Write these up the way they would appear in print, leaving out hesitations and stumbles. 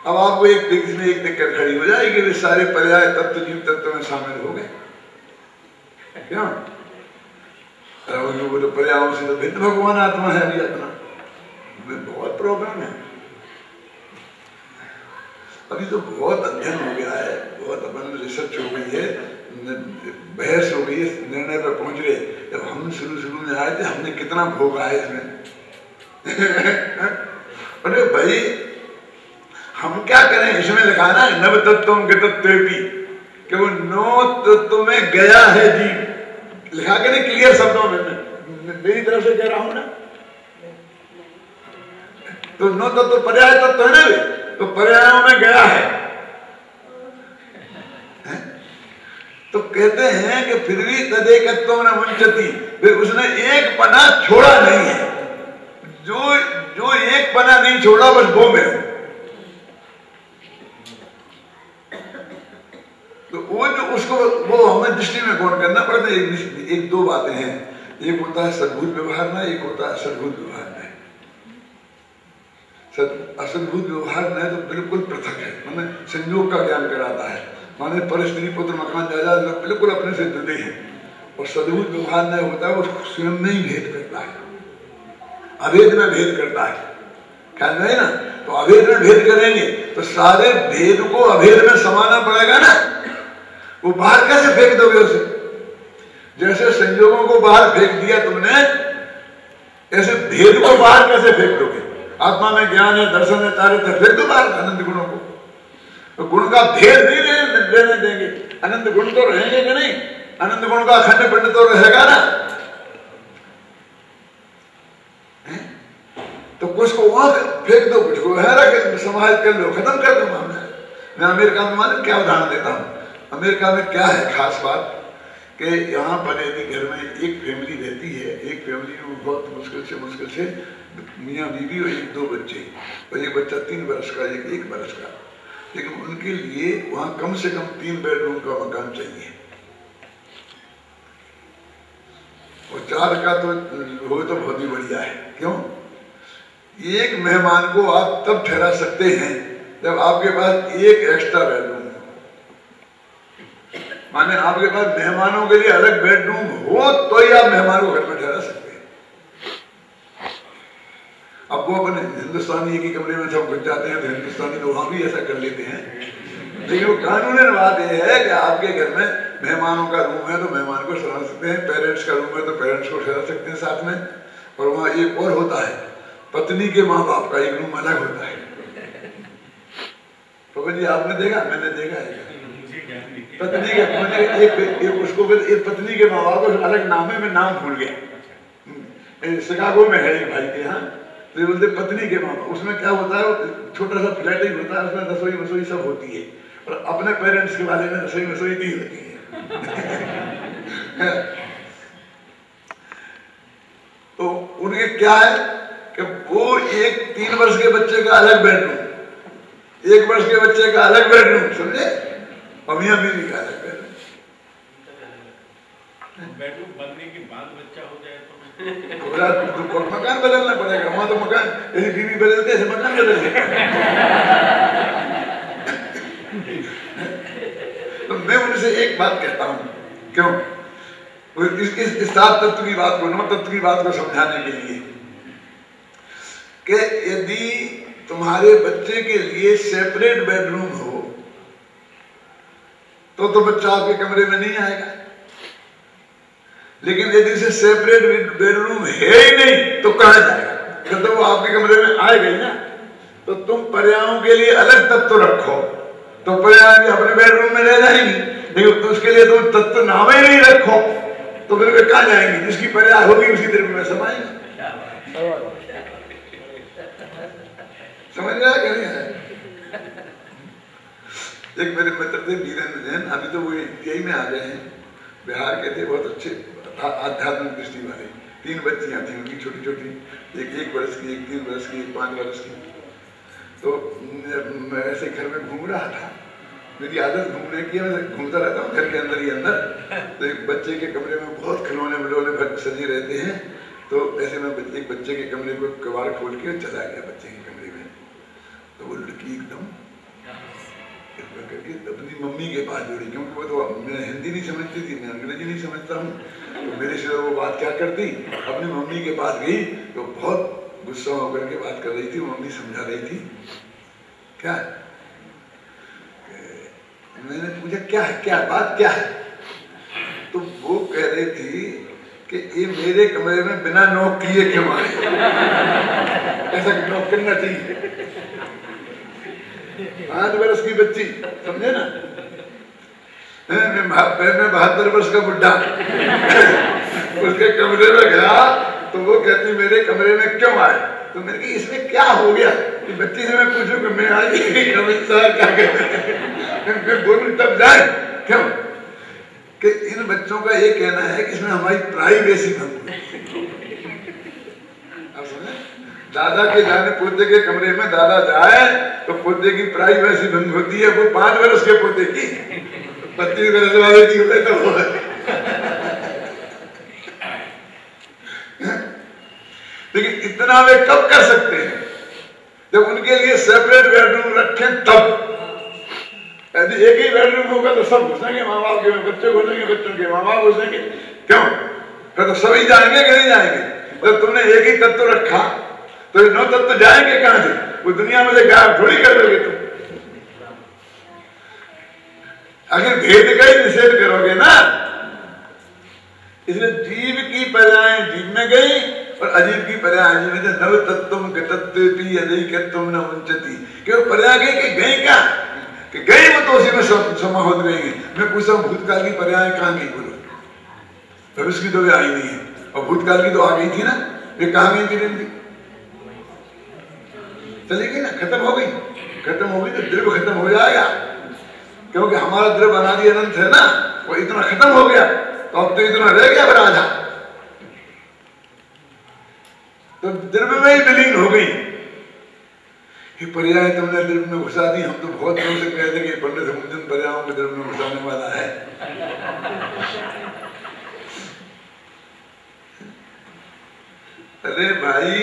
अब आपको एक इसमें एक दिक्कत खड़ी हो जाएगी कि सारे पर्याय तत्व जीव तत्व में शामिल हो गए, क्यों? वो तो पर्यायों से तो भिन्न भगवान आत्मा है अभी अपना, बहुत प्रॉब्लम है। अभी तो बहुत अध्ययन हो गया है, बहुत अपन रिसर्च हो गई है, बहस हो गई है, निर्णय पर पहुंच गए। जब हम शुरू में आए थे हमने कितना भोगा है इसमें। अरे भाई हम क्या करें, इसमें लिखा ना नव तत्व कि वो नौ तत्व में गया है जीव, लिखा के नहीं क्लियर शब्दों में, मेरी तरफ से कह रहा हूं ना। तो नौ तत्व पर्याय तत्व है ना, तो पर्यायों में गया है। तो कहते हैं कि फिर भी तदेकत्व न मुंचति, फिर उसने एक पना छोड़ा नहीं है। जो एक पना नहीं छोड़ा बस वो में हो। तो वो जो उसको वो हमें दृष्टि में गौर करना पड़ता है। एक दो बातें हैं, एक होता है सद्भुत व्यवहार में, एक होता है असद्भुत व्यवहार में। असद्भुत व्यवहार में तो बिल्कुल पृथक है, माने संयोग का ज्ञान कराता है, माने पर स्त्री पुत्र मकान जायदाद बिल्कुल अपने से जुड़े हैं। और सद्भुत व्यवहार में होता है वो स्वयं में ही भेद करता है, अभेद में भेद करता है, ख्याल है ना। तो अभेद में भेद करेंगे तो सारे भेद को अभेद में समाना पड़ेगा ना। वो बाहर कैसे फेंक दोगे उसे? जैसे संयोगों को बाहर फेंक दिया तुमने, ऐसे भेद को बाहर कैसे फेंक दोगे? आत्मा में ज्ञान है, दर्शन है, चारित्र, फेंक दो बाहर अनंत गुणों को। तो गुण का भेद नहीं लेने देंगे, अनंत गुण तो रहेंगे कि नहीं? अनंत गुण का अखंड पिंड तो रहेगा ना। तो कुछ को वहां फेंक दो, कुछ को रख समाज कर लो, खत्म कर दो मामला। मैं अमेरिका में मालूम क्या उदाहरण देता हूँ। अमेरिका में क्या है खास बात कि यहाँ पर यदि घर में एक फैमिली रहती है, एक फैमिली में बहुत मुश्किल से मियाँ बीवी और एक दो बच्चे, और एक बच्चा 3 वर्ष का, एक 1 वर्ष का, लेकिन उनके लिए वहाँ कम से कम 3 बेडरूम का मकान चाहिए, और 4 का तो हो तो बहुत ही बढ़िया है। क्यों? एक मेहमान को आप तब ठहरा सकते हैं जब आपके पास एक एक्स्ट्रा बेडरूम, माने आपके पास मेहमानों के लिए अलग बेडरूम हो तो ही आप मेहमान को घर में ठहरा सकते हैं। अब वो अपने हिंदुस्तानी एक ही कमरे में सब घुस जाते हैं, तो हिंदुस्तानी तो वहां भी ऐसा कर लेते हैं, लेकिन वो कानूनी बात यह है कि आपके घर में मेहमानों का रूम है तो मेहमान को ठहरा सकते हैं, पेरेंट्स का रूम है तो पेरेंट्स को ठहरा सकते हैं साथ में। और वहां एक और होता है, पत्नी के माँ बाप का एक रूम अलग होता है। तो जी आपने देखा, मैंने देखा है, पत्नी के मुझे उसको एक पत्नी के माँ बाप को अलग नाम है, मैं नाम भूल गया, शिकागो में है एक भाई के यहाँ, तो बोलते पत्नी के माँ बाप। उसमें क्या होता है, छोटा सा फ्लैट ही होता है, उसमें रसोई वसोई सब होती है, और अपने पेरेंट्स के बारे में रसोई वसोई नहीं होती है। तो उनके क्या है कि वो एक 3 वर्ष के बच्चे का अलग बेडरूम, 1 वर्ष के बच्चे का अलग बेडरूम, समझे, और मियां बीवी का अलग बेडरूम। बेडरूम बनने के बाद बच्चा हो जाए तो मकान बदलना पड़ेगा। वहां तो मकान ऐसी बीवी बदलते ऐसे मकान बदलते। तो मैं उनसे एक बात कहता हूं, क्यों इस 7 तत्व की बात को, 9 तत्व की बात को समझाने के लिए, कि यदि तुम्हारे बच्चे के लिए सेपरेट बेडरूम हो तो बच्चा आपके कमरे में नहीं आएगा, लेकिन यदि इसे सेपरेट बेडरूम है ही नहीं तो कहां जाएगा? तो वो आपके कमरे में आएगा ही ना। तो तुम पर्यायों के लिए अलग तत्व रखो तो पर्याय भी अपने बेडरूम में रह जाएंगी, लेकिन तो उसके लिए तुम तत्व नाम ही नहीं रखो तो फिर वे कहां जाएंगी? जिसकी पर्याय होगी उसी द्रव्य में समाएंगे। समझ रहा है क्या नहीं है? एक मेरे मित्र थे वीरेंद्र जैन, अभी तो वो इंडिया में आ गए हैं, बिहार के थे, बहुत अच्छे आध्यात्मिक दृष्टि वाले। 3 बच्चियां थी उनकी छोटी छोटी, एक 1 वर्ष की, एक 3 वर्ष की, एक 5 वर्ष की। तो मैं ऐसे घर में घूम रहा था, मेरी आदत घूमने की, मैं घूमता रहता हूँ घर के अंदर ही अंदर। तो एक बच्चे के कमरे में बहुत खिलौने मिलौने सजे रहते हैं, तो ऐसे में एक बच्चे के कमरे को कबाड़ खोल के चला गया बच्चे के कमरे में। तो वो लड़की एकदम करके अपनी मम्मी के पास जोड़ी, क्योंकि वो तो मैं हिंदी नहीं समझती थी, मैं अंग्रेजी नहीं समझता हूँ, तो मेरे से वो बात क्या करती, अपनी मम्मी के पास गई तो बहुत गुस्सा होकर के बात कर रही थी। मम्मी समझा रही थी क्या, मैंने पूछा क्या है, क्या बात क्या है, तो वो कह रही थी कि ये मेरे कमरे में बिना नॉक किए क्यों आए, ऐसा नॉक करना चाहिए। 5 वर्ष की बच्ची, समझे ना, मैं 72 वर्ष का बुढ़ा उसके कमरे में गया तो वो कहती मेरे कमरे में क्यों आए, तो मैंने कहा इसमें क्या हो गया, कि बच्ची से मैं पूछूं कि मैं आई क्या कहते हैं, बोलूं तब जाए क्यों, कि इन बच्चों का ये कहना है कि इसमें हमारी प्राइवेसी भंग हुई। आप समझे, दादा के जाने पोते के कमरे में दादा जाए तो पोते की प्राइवेसी भंग होती है, वो 5 वर्ष के पोते की 25 वर्ष वाले की होते तो वो लेकिन इतना वे कब कर सकते हैं, जब उनके लिए सेपरेट बेडरूम रखें तब। यदि एक ही बेडरूम होगा तो सब घुसेंगे माँ बाप के, बच्चे घुसेंगे बच्चों के माँ बाप घुसेंगे, क्यों, फिर तो सभी जाएंगे कि नहीं जाएंगे। जब तुमने एक ही तत्व रखा तो 9 तत्व जाएंगे कहां से, वो दुनिया में से गायब थोड़ी कर दोगे तुम, अगर भेद का ही निषेध करोगे ना। इसलिए जीव की पर्याय जीव में गई और अजीव की पर्याय अजीव में, नव तत्वम गतत्वेपि अनैकत्वम न मुंचति, क्यों पर्याय गई कि गई क्या, कि गई वो तो उसी में समाहित गई है। मैं पूछता हूँ भूतकाल की पर्याय कहाँ गई, बोलो, भविष्य की तो वे आई नहीं है, और भूतकाल की तो आ गई थी ना, वे कहाँ गई थी, चली गई ना, खत्म हो गई, खत्म हो गई तो द्रव्य खत्म हो जाएगा, क्योंकि हमारा द्रव्य अनादि अनंत है ना, वो इतना खत्म हो गया तो अब तो इतना रह गया फिर आधा, तो द्रव्य में ही विलीन हो गई। ये पर्याय तुमने द्रव्य में घुसा दी, हम तो बहुत दिनों से कहते कि पंडित समुद्र पर्यायों को द्रव्य में घुसाने वाला है। अरे भाई,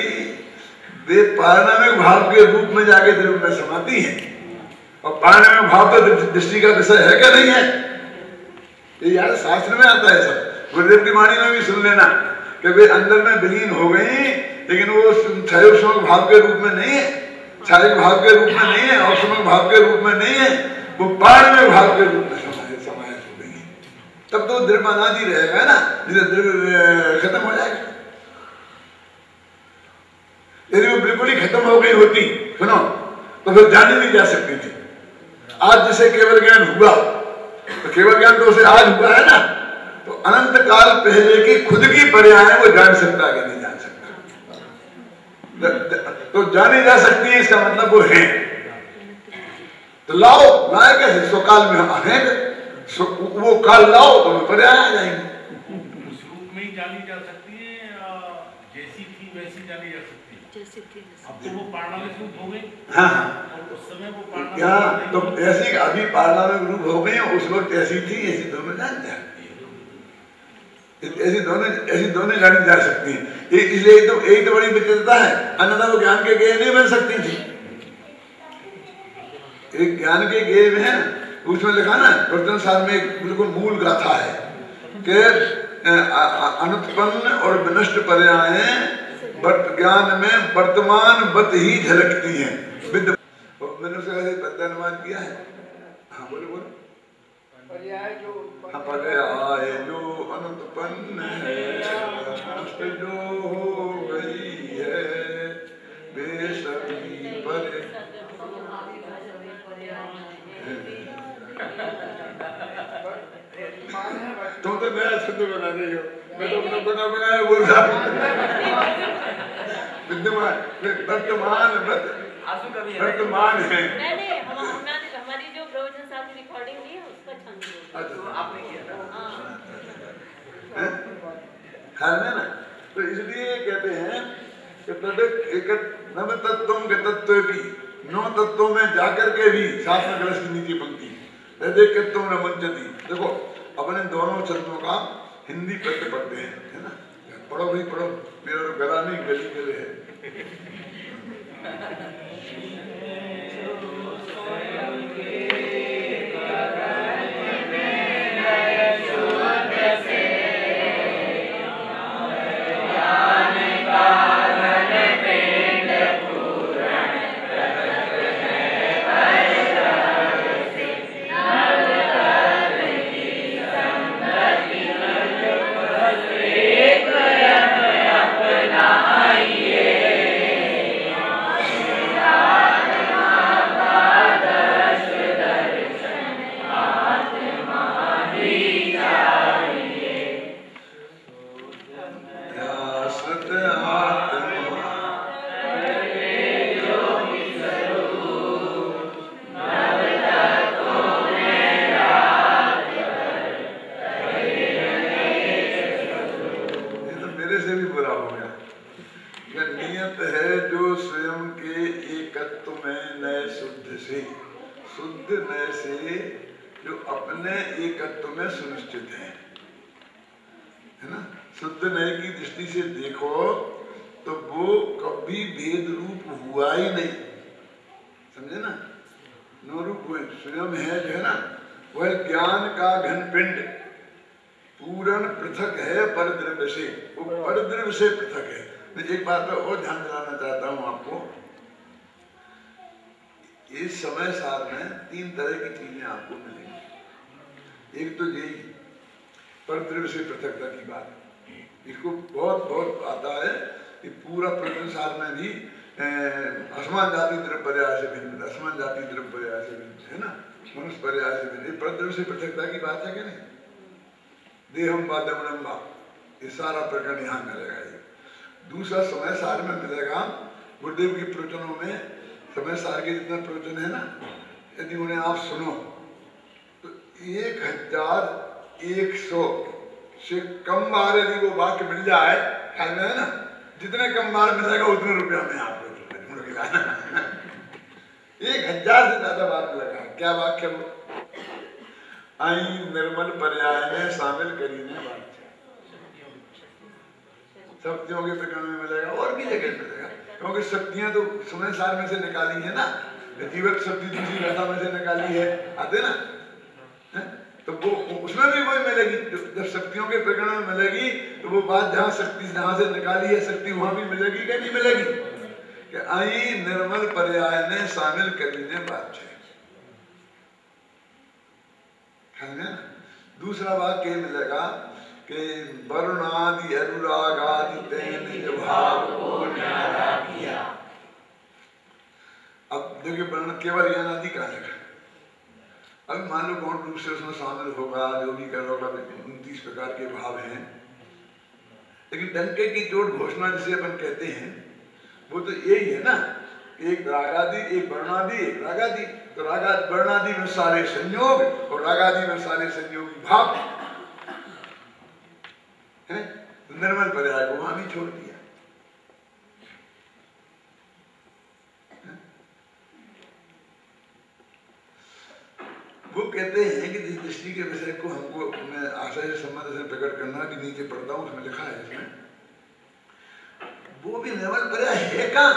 वे पारणामिक भाव के रूप में जाके द्रव्य में समाती है, और पारणामिक भाव तो दृष्टि का विषय है क्या नहीं है, ये यार शास्त्र में आता है सब। गुरुदेव की वाणी में भी सुन लेना कि वे अंदर में विलीन हो गई, लेकिन वो क्षयोष्मक भाव के रूप में नहीं है, क्षारिक भाव के रूप में नहीं है, औष्मक भाव के रूप में नहीं है, वो पारणामिक भाव के रूप में समाहित हो गई। तब तो द्रव्य अनादि रहेगा ना, जिसे द्रव्य खत्म हो जाएगा। यदि वो बिल्कुल ही खत्म हो गई होती, सुनो, तो फिर जानी नहीं जा सकती थी। आज जिसे केवल ज्ञान हुआ, तो केवल ज्ञान तो उसे आज हुआ है ना, तो अनंत काल पहले की खुद की पर्याय वो जान सकता है कि नहीं जान सकता, तो जानी जा सकती है, इसका मतलब वो है। तो लाओ, लाए कैसे, स्वकाल में है, वो काल लाओ तो पर्याय आ जाएंगे। उस रूप में ही जानी जा सकती है, जैसी थी वैसी जानी जा सकती है, जैसी थी। अब तो वो पारणामिक रूप हो गई। हाँ, उस समय वो पारणामिक, क्या तो ऐसी अभी पारणामिक रूप हो गई, उस वक्त ऐसी थी, ऐसी दोनों जान जाती है, ऐसी दोनों जानी जा सकती है। इसलिए तो एक तो बड़ी विचित्रता है, अन्यथा वो ज्ञान के गेय नहीं बन सकती थी। एक ज्ञान के गेय में है, उसमें लिखा ना वर्तन साल में एक बिल्कुल मूल गाथा है कि अनुत्पन्न और विनष्ट पर्यायें ज्ञान में वर्तमान बत ही झलकती हैं। मैंने उसका अनुवाद किया है। हाँ बोलो बोलो। पर्याय जो अनुत्पन्न है, नष्ट जो हो गई है, वे सभी पर तुम तो नया शब्द बना रही हो, मैं तो अपना बनाया बोल रहा विद्यमान वर्तमान है। हमारी जो प्रवचन साहब की रिकॉर्डिंग हुई है उसका छंद तो आपने किया था ना, तो इसलिए कहते हैं कि नव तत्वों के तत्व भी 9 तत्वों में जाकर के भी शास्त्र ग्रस की नीचे पंक्ति न मंचती। देखो अपने दोनों शब्दों का हिंदी पढ़ते पढ़ते हैं, है ना, पढ़ो भाई पढ़ो, मेरा तो गला नहीं गली गले है। मेरे से भी बुरा हो गया। यह नियत है जो स्वयं के एकत्व में नए शुद्ध से, शुद्ध नए से जो अपने एकत्व में सुनिश्चित है ना। शुद्ध नए की दृष्टि से देखो तो वो कभी भेद रूप हुआ ही नहीं, समझे ना। नो रूप हुए स्वयं है जो है ना, वह ज्ञान का घन पिंड पूर्ण पृथक है परद्रव्य से, वो परद्रव्य से पृथक है। मैं एक बात पर और ध्यान दिलाना चाहता हूं आपको। इस समय सार में 3 तरह की चीजें आपको मिलेंगी। एक तो यही परद्रव्य से पृथकता की बात, इसको बहुत बहुत आता है कि पूरा प्रकरण सार में भी असमान जाति द्रव्य पर्याय से भिन्न, असमान जाति द्रव्य पर्याय से भिन्न है ना, मनुष्य पर्याय से भिन्न, परद्रव्य से पृथकता की बात है कि नहीं। देहम बादमनम्बा, ये सारा प्रकरण यहाँ मिलेगा। ये दूसरा समय सार में मिलेगा। गुरुदेव के प्रवचनों में समय सार के जितने प्रवचन है ना, यदि उन्हें आप सुनो तो 1100 से कम बार यदि वो वाक्य मिल जाए, ख्याल में है ना, जितने कम बार मिलेगा उतने रुपया में आपको ढूंढ के लाना। 1000 से ज्यादा बार मिलेगा। क्या वाक्य वो? आई निर्मल पर्याय में शामिल करीने बात शक्तियों के प्रकरण में मिलेगा और भी जगह मिलेगा, क्योंकि शक्तियां तो समय सार में से निकाली है ना, जीवक शक्ति दूसरी भाषा में से निकाली है, आते ना है? तो वो उसमें भी वही मिलेगी। जब शक्तियों के प्रकरण में मिलेगी तो वो बात जहाँ शक्ति जहाँ से निकाली है शक्ति वहां भी मिलेगी क्या नहीं मिलेगी? कि आई निर्मल पर्याय ने शामिल करीने बात है ना। दूसरा वाक्य मिलेगा कि वरुणादि अनुरागादि तेने भाव को न्यारा किया। अब देखिए वर्ण केवल ज्ञान आदि का है। अब मान लो गौण रूप से उसमें शामिल होगा, जो भी कर होगा, 29 प्रकार के भाव हैं। लेकिन डंके की चोट घोषणा जिसे अपन कहते हैं वो तो यही है ना, एक रागादि, एक वर्णादि, एक रागादि। तो रागादि वर्णादि में सारे संयोग और रागादि में सारे संयोगी भाव है। निर्मल पर्याय को वहां भी छोड़ दिया। वो कहते हैं कि जिस दृष्टि के विषय को हमको मैं आशा से संबंध से प्रकट करना कि नीचे पढ़ता हूं, उसमें लिखा है इसमें, वो भी निर्मल पर्याय है कहां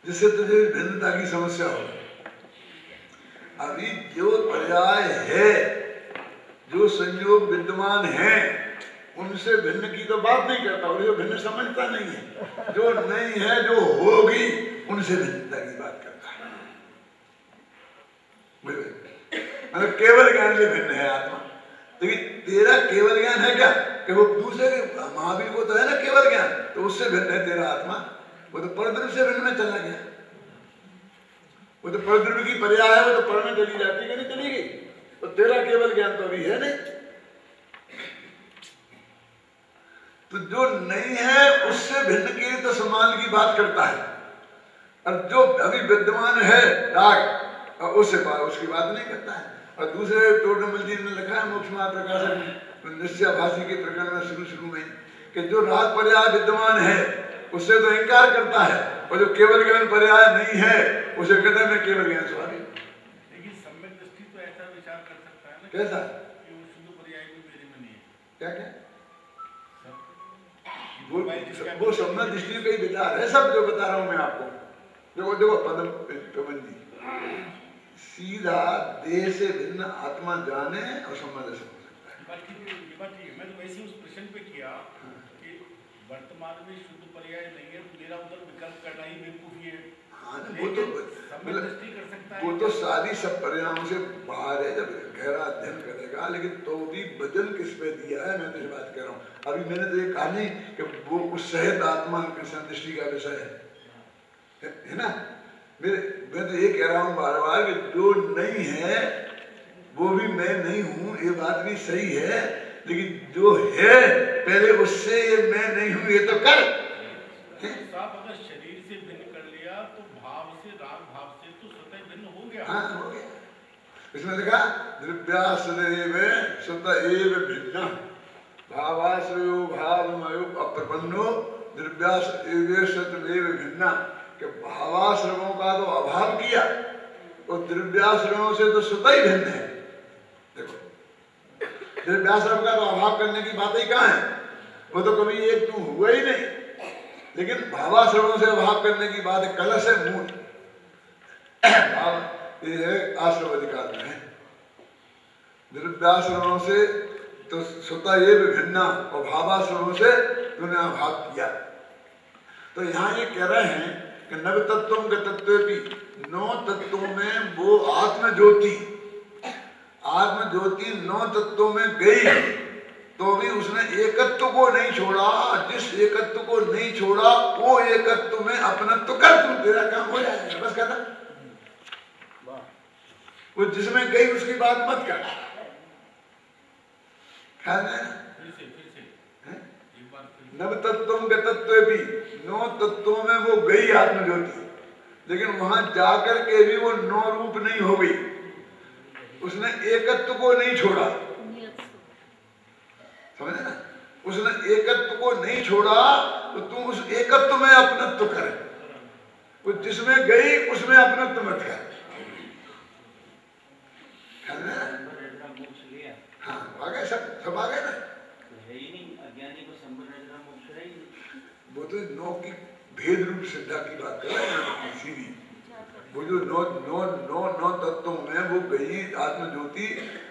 जिससे तुझे भिन्नता की समस्या हो। अभी जो पर्याय है, जो संयोग विद्यमान है, उनसे भिन्न की तो बात नहीं करता, और जो भिन्न समझता नहीं है। जो नहीं है, जो होगी, उनसे भिन्नता की बात करता है। मतलब केवल ज्ञान से भिन्न है आत्मा। लेकिन तेरा केवल ज्ञान है क्या कि वो दूसरे महावीर को तो है ना केवल ज्ञान, तो उससे भिन्न है तेरा आत्मा। वो तो परद्रव्य से भिन्न में चला गया। वो तो परद्रव्य की पर्याय है, वो तो पर में चली जाती है, नहीं चली गई। तो तेरा केवल ज्ञान तो अभी है नहीं। तो जो नहीं है उससे भिन्न के लिए तो समान की बात करता है, और जो अभी विद्यमान है राग, उससे उसकी बात नहीं करता है। और दूसरे टोडरमल जी ने लिखा है मोक्ष महाप्रकाशक निश्चयाभासी के प्रकरण में शुरू में कि जो राग पर्याय विद्यमान है उससे तो इनकार करता है, और जो केवल ज्ञान पर्याय नहीं है उसे कहते हैं मैं केवल ज्ञान स्वामी। लेकिन सम्यक दृष्टि तो ऐसा विचार कर सकता है ना, कैसा कि वो शुद्ध पर्याय भी मेरे में नहीं है। क्या क्या वो सम्यक दृष्टि का ही विचार है सब जो बता रहा हूं मैं आपको। देखो देखो पवन जी, सीधा देह से भिन्न आत्मा जाने और संबंध से हो सकता है। बात ठीक है। मैं तो वैसे उस प्रश्न पे किया कि वर्तमान में शुद्ध पर्याय नहीं है, तो मेरा उधर विकल्प करना ही बेवकूफी है। हाँ, वो तो कर सकता है, वो तो सारी सब परिणामों से बाहर है, जब गहरा अध्ययन करेगा। लेकिन तो भी वजन किस पे दिया है, मैं तो ये बात कह रहा हूँ। अभी मैंने तो ये कहा नहीं कि वो उस सहित आत्मा कृष्ण दृष्टि का विषय है ना। मैं तो ये कह रहा हूँ बार बार कि जो नहीं है वो भी मैं नहीं हूँ, ये बात भी सही है। लेकिन जो है पहले उससे मैं नहीं हूं ये तो कर। साहब अगर शरीर से भिन्न कर लिया तो भाव से, राग भाव से तो स्वतः भिन्न हो गया। हाँ हो गया। इसमें लिखा द्रव्याश्रय स्वतः एव भिन्न भावाश्रयो भावमयो अप्रपन्नो द्रव्याश्रय स्वतः एव भिन्न। कि भावाश्रमों का तो अभाव किया और द्रव्याश्रमों से तो स्वतः ही भिन्न है। देखो द्रव्याश्रम का तो अभाव करने की बात ही कहाँ है, वो तो कभी एक तू हुआ ही नहीं। लेकिन भावाश्रमों से अभाव करने की बात है, कलश है मूल भाव ये है आश्रम अधिकार में है। द्रव्याश्रमों से तो स्वतः ये भिन्न और भावाश्रमों से तूने अभाव किया। तो यहाँ ये कह रहे हैं कि नव तत्वों के तत्व भी 9 तत्वों में वो आत्म ज्योति 9 तत्वों में गई तो भी उसने एकत्व को नहीं छोड़ा। जिस एकत्व को नहीं छोड़ा वो एकत्व में अपनत्व कर, तू तेरा काम हो जाएगा, बस कहता। वो जिसमें गई उसकी बात मत कर। ख्याल है नव तत्वों के तत्व भी 9 तत्वों में वो गई आत्मज्योति, लेकिन वहां जाकर के भी वो 9 रूप नहीं हो गई। उसने एकत्व को नहीं छोड़ा, समझे ना? उसने एकत्व को नहीं छोड़ा तो तुम उस एकत्व में अपनत्व कर। वो जिसमें गई उसमें अपनत्व मत कर। हाँ आ गए, सब आ गए ना। वो तो 9 की भेद रूप सिद्धा की बात कर रहे हैं सीधी। वो जो 9 तत्वों में वो गई आत्मज्योति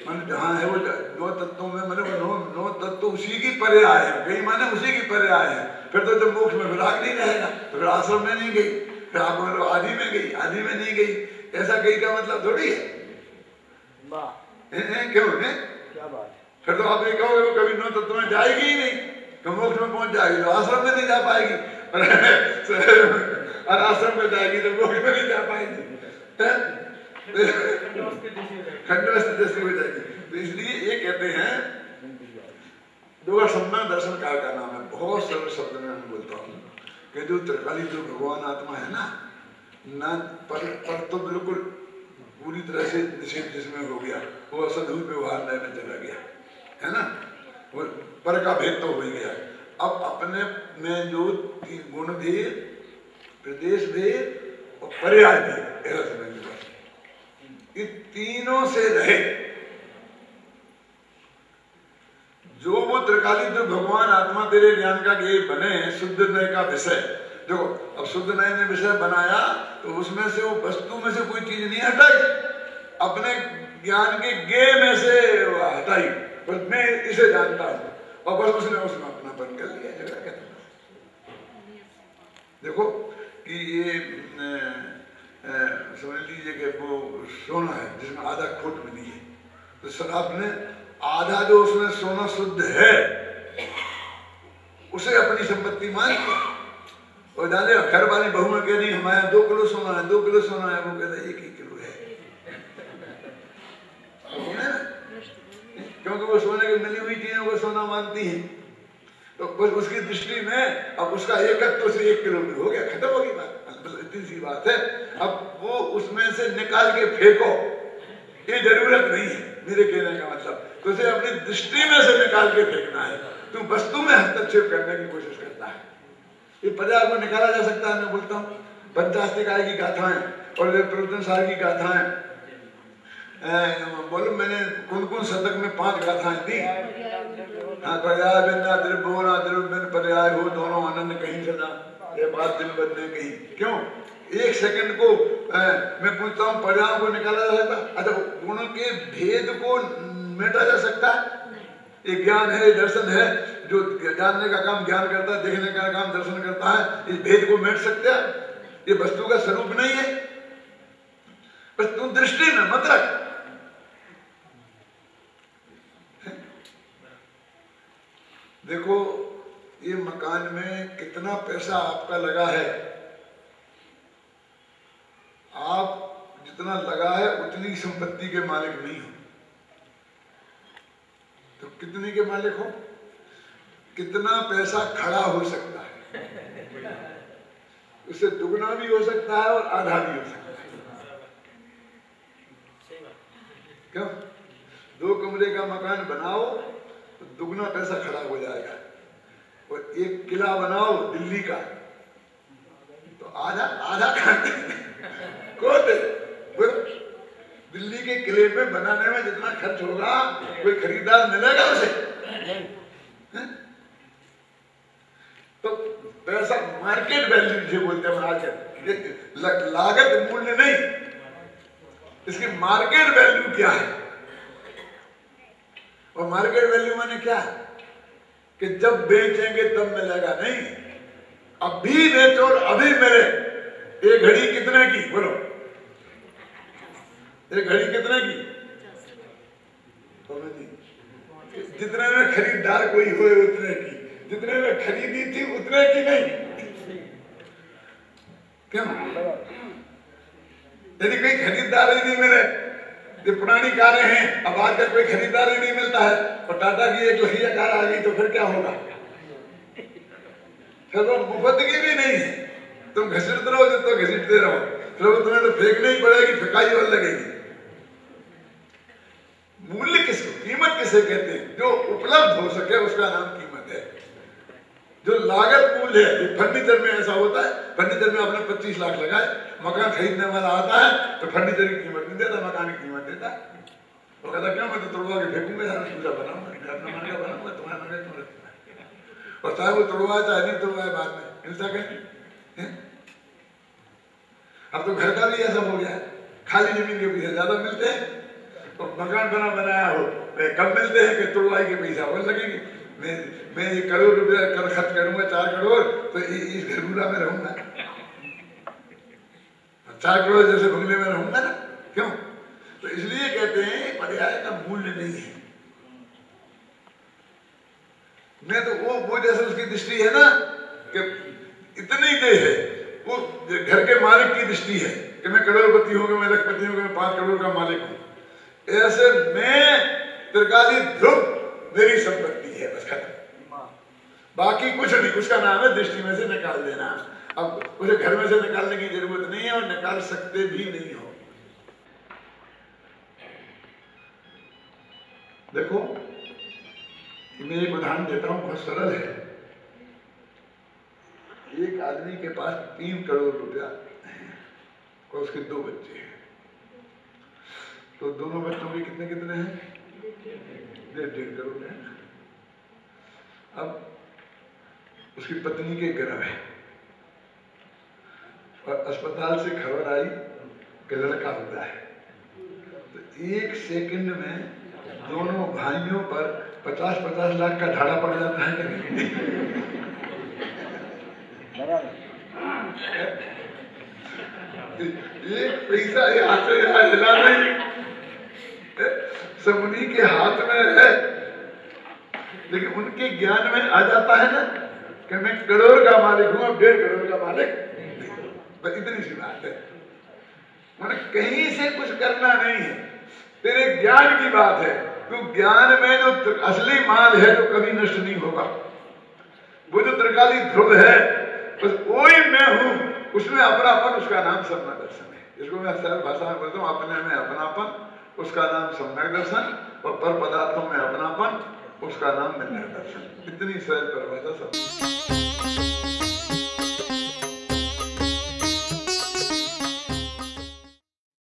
मन जहाँ है वो 9 तत्वों में मैंने वो 9 तत्व उसी की पर्याय है। गई माने उसी की पर्याय है। फिर तो जब मोक्ष में विराग नहीं रहेगा तो फिर आश्रम में नहीं गई, फिर आप मतलब आदि में गई, आदि में नहीं गई। ऐसा गई का मतलब थोड़ी है। क्यों है क्या बात? फिर तो आप ये कहोगे वो कभी 9 तत्व में जाएगी ही नहीं, तो मोक्ष में पहुंच जाएगी तो आश्रम में नहीं जा पाएगी, और आश्रम में जाएगी तो मोक्ष में नहीं जा पाएगी, खंडवस्त जैसी हो जाएगी। तो इसलिए ये कहते हैं दो सम्मान दर्शन काल का नाम है। बहुत सरल शब्द में मैं बोलता हूँ कि जो त्रिकाली जो भगवान आत्मा है ना पर तो बिल्कुल पूरी तरह से निषेध जिसमें हो गया, वो असद्भुत व्यवहार नए में चला गया है ना। वो पर का भेद तो हो ही गया। अब अपने में जो गुण भेद, प्रदेश भेद और पर्याय भेद, ऐसा समझ लो, ये तीनों से रहे। जो वो त्रिकाली जो भगवान आत्मा तेरे ज्ञान का ये बने शुद्ध नय का विषय। देखो अब शुद्ध नय ने विषय बनाया तो उसमें से वो वस्तु में से कोई चीज नहीं हटाई, अपने ज्ञान के गे में से हटाई। बस मैं इसे जानता हूं और बस उसने अपनापन कर लिया। झगड़ा क्या था? देखो कि ये समझ लीजिए कि वो सोना है जिसमें आधा खोट मिली है, तो शराब ने आधा जो उसमें सोना शुद्ध है उसे अपनी संपत्ति मान लिया और जाने घर वाली बहू में कह रही हमारे 2 किलो सोना है, 2 किलो सोना है, वो कहते 1 ही किलो है। क्योंकि वो सोने की मिली हुई चीजों को सोना मानती है, तो बस उसकी दृष्टि में अब उसका एकत्व से 1 किलो में हो गया, खत्म होगी बात। इतनी सी बात है। अब वो उसमें से निकाल के फेंको, ये जरूरत नहीं है मेरे कहने का मतलब। तो उसे अपनी दृष्टि में से निकाल के फेंकना है। तू वस्तु में हस्तक्षेप करने की कोशिश करता है। ये पर्याय को निकाला जा सकता है। मैं बोलता हूँ पंचास्तिकाय की गाथाएं और प्रवचन सार की गाथाएं, बोलो मैंने कौन शतक में 5 गाथाएं दी। हाँ, पर्याय बिना द्रव्योना द्रव्य पर्याय हो दोनों आनंद कहीं सदा, ये बात दिन भर ने कही। क्यों 1 सेकंड को मैं पूछता हूँ पर्यायों को निकाला जा सकता? अच्छा गुणों के भेद को मेटा जा सकता है? ये ज्ञान है, दर्शन है, जो जानने का काम ज्ञान करता है, देखने का काम दर्शन करता है। इस भेद को मेट सकते हैं? ये वस्तु का स्वरूप नहीं है। बस तुम दृष्टि में मत रख। देखो ये मकान में कितना पैसा आपका लगा है, आप जितना लगा है उतनी संपत्ति के मालिक नहीं हो। तो कितने के मालिक हो, कितना पैसा खड़ा हो सकता है, उससे दुगना भी हो सकता है और आधा भी हो सकता है। क्यों? 2 कमरे का मकान बनाओ तो दुगना पैसा खड़ा हो जाएगा, और 1 किला बनाओ दिल्ली का तो आधा आधा खाते कौन दे? दिल्ली के किले में बनाने में जितना खर्च होगा कोई खरीदार मिलेगा उसे? तो पैसा मार्केट वैल्यू जो बोलते हैं आज, लागत मूल्य नहीं, इसकी मार्केट वैल्यू क्या है? और मार्केट वैल्यू माने क्या है कि जब बेचेंगे तब मिलेगा, नहीं अभी बेचो और अभी मिले। एक घड़ी कितने की बोलो? एक घड़ी कितने की? जितने में खरीदार कोई हो उतने की, जितने में खरीदी थी उतने की नहीं। क्यों? यदि कोई खरीदार ही नहीं मिले, जो पुरानी कारें हैं अब आजकल कोई खरीदार ही नहीं मिलता है, और टाटा की एक लहिया कार आ गई तो फिर क्या होगा? फिर वो मुफ्तगी भी नहीं है, तुम घसीटते रहो जितना घसीटते रहो, फिर वो तुम्हें तो फेंकनी ही पड़ेगी, फेंकाई और लगेगी। मूल्य किसको, कीमत किसे कहते हैं? जो उपलब्ध हो सके उसका नाम कीमत है। जो लागत मूल्य है, फर्नीचर में ऐसा होता है, फर्नीचर में आपने 25 लाख लगाए, मकान खरीदने वाला आता है तो फर्नीचर की कीमत नहीं देता, मकान की कीमत देता। वो कहता क्यों, मैं तो तोड़वा के फेंकूंगा, यार पूजा बनाऊंगा, अपना मन का बनाऊंगा, तुम्हारा मन का तुम। और चाहे वो तोड़वाए चाहे नहीं तोड़वाए, बाद में हिंसा करें। अब तो घर का भी ऐसा हो गया है, खाली जमीन के पैसे ज्यादा मिलते हैं, तो मकान बनाया हो कम मिलते हैं कि तोड़वाई के पैसा और लगेंगे। मैं 1 करोड़ रुपया कर खर्च करूंगा, 4 करोड़, तो इस घरगुरा में रहूंगा, 4 करोड़ जैसे बंगले में रहूंगा ना। क्यों? तो इसलिए कहते हैं पर्याय का मूल्य नहीं है। मैं तो वो जैसे उसकी दृष्टि है ना कि इतनी दे है, वो घर के मालिक की दृष्टि है कि मैं करोड़पति हूँ, मैं लखपति हूँ, मैं 5 करोड़ का मालिक हूँ। ऐसे मैं त्रिकाली ध्रुव मेरी संपत्ति है, बस खत्म, बाकी कुछ नहीं। उसका नाम है दृष्टि में से निकाल देना। अब उसे घर में से निकालने की जरूरत नहीं है और निकाल सकते भी नहीं हो। देखो मैं एक उदाहरण देता हूं, बहुत सरल है। एक आदमी के पास 3 करोड़ रुपया और उसके 2 बच्चे हैं, तो दोनों बच्चों के कितने कितने हैं? 1.5 करोड़ है। अब उसकी पत्नी के गर्भ है और अस्पताल से खबर आई कि लड़का हुआ है, तो 1 सेकंड में दोनों भाइयों पर 50-50 लाख का ढाड़ा पड़ जाता है कि नहीं? एक पैसा यहाँ से यहाँ हिला नहीं, सब उन्हीं के हाथ में है, लेकिन उनके ज्ञान में आ जाता है ना कि मैं करोड़ का मालिक हूं, अब 1.5 करोड़ का मालिक। बस इतनी सी बात है, मैंने कहीं से कुछ करना नहीं है, तेरे ज्ञान की बात है। तो ज्ञान में जो असली माल है जो कभी नष्ट नहीं होगा, वो जो त्रिकाली ध्रुव है, बस वही मैं हूं, उसमें अपनापन, उसका नाम सम्यक दर्शन है। इसको मैं सरल भाषा में बोलता हूँ, अपने में अपनापन, उसका नाम सम्यक दर्शन, और पर पदार्थों में अपनापन, उसका नाम मिलक दर्शन। इतनी सरल परिभाषा सब।